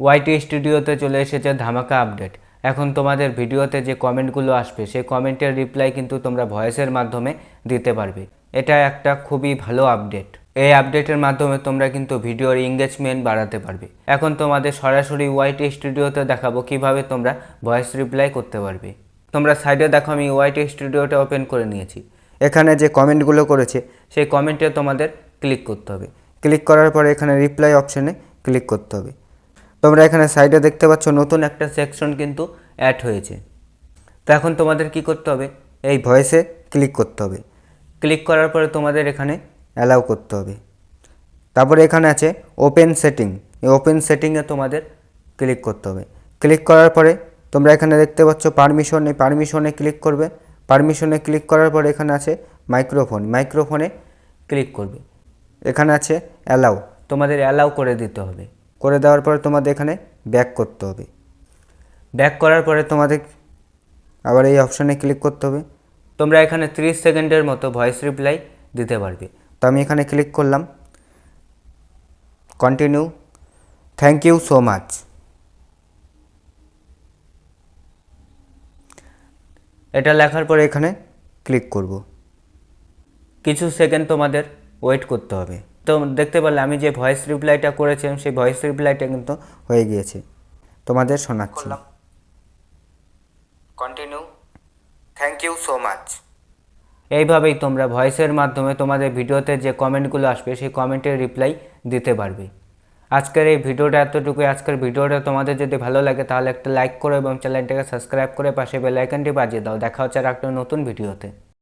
ওয়াইটি স্টুডিওতে চলে এসেছে ধামাকা আপডেট। এখন তোমাদের ভিডিওতে যে কমেন্টগুলো আসবে সেই কমেন্টের রিপ্লাই কিন্তু তোমরা ভয়েসের মাধ্যমে দিতে পারবে। এটা একটা খুবই ভালো আপডেট। এই আপডেটের মাধ্যমে তোমরা কিন্তু ভিডিওর এঙ্গেজমেন্ট বাড়াতে পারবে। এখন তোমাদের সরাসরি ওয়াইটি স্টুডিওতে দেখাবো কিভাবে তোমরা ভয়েস রিপ্লাই করতে পারবে। তোমরা সাইডে দেখো আমি ওয়াইটি স্টুডিওটা ওপেন করে নিয়েছি। এখানে যে কমেন্টগুলো করেছে সেই কমেন্টে তোমাদের ক্লিক করতে হবে। ক্লিক করার পরে এখানে রিপ্লাই অপশানে ক্লিক করতে হবে। তোমরা এখানে সাইডে দেখতে পাচ্ছ নতুন একটা সেকশন কিন্তু অ্যাড হয়েছে। তো এখন তোমাদের কি করতে হবে, এই ভয়েসে ক্লিক করতে হবে। ক্লিক করার পরে তোমাদের এখানে অ্যালাউ করতে হবে। তারপরে এখানে আছে ওপেন সেটিং, এই ওপেন সেটিংয়ে তোমাদের ক্লিক করতে হবে। ক্লিক করার পরে তোমরা এখানে দেখতে পাচ্ছ পারমিশন, এই পারমিশনে ক্লিক করবে। পারমিশনে ক্লিক করার পরে এখানে আছে মাইক্রোফোন, মাইক্রোফোনে ক্লিক করবে। এখানে আছে অ্যালাউ, তোমাদের অ্যালাউ করে দিতে হবে। করে দেওয়ার পরে তোমাদের এখানে ব্যাক করতে হবে। ব্যাক করার পরে তোমাদের আবার এই অপশানে ক্লিক করতে হবে। তোমরা এখানে 30 সেকেন্ডের মতো ভয়েস রিপ্লাই দিতে পারবে। তো আমি এখানে ক্লিক করলাম, continue, thank you so much. এটা লেখার পরে এখানে ক্লিক করব। কিছু সেকেন্ড তোমাদের ওয়েট করতে হবে। তো দেখতে পারলে আমি যে ভয়েস রিপ্লাইটা করেছিলাম সেই ভয়েস রিপ্লাইটা কিন্তু হয়ে গিয়েছে। তোমাদের শোনাচ্ছি, continue, thank you so much. এইভাবেই তোমরা ভয়েসের মাধ্যমে তোমাদের ভিডিওতে যে কমেন্টগুলো আসবে সেই কমেন্টের রিপ্লাই দিতে পারবে। আজকের এই ভিডিওটা এতটুকুই। আজকের ভিডিওটা তোমাদের যদি ভালো লাগে তাহলে একটা লাইক করো এবং চ্যানেলটাকে সাবস্ক্রাইব করে পাশে বেল আইকনটি বাজিয়ে দাও। দেখা হচ্ছে আর একটা নতুন ভিডিওতে।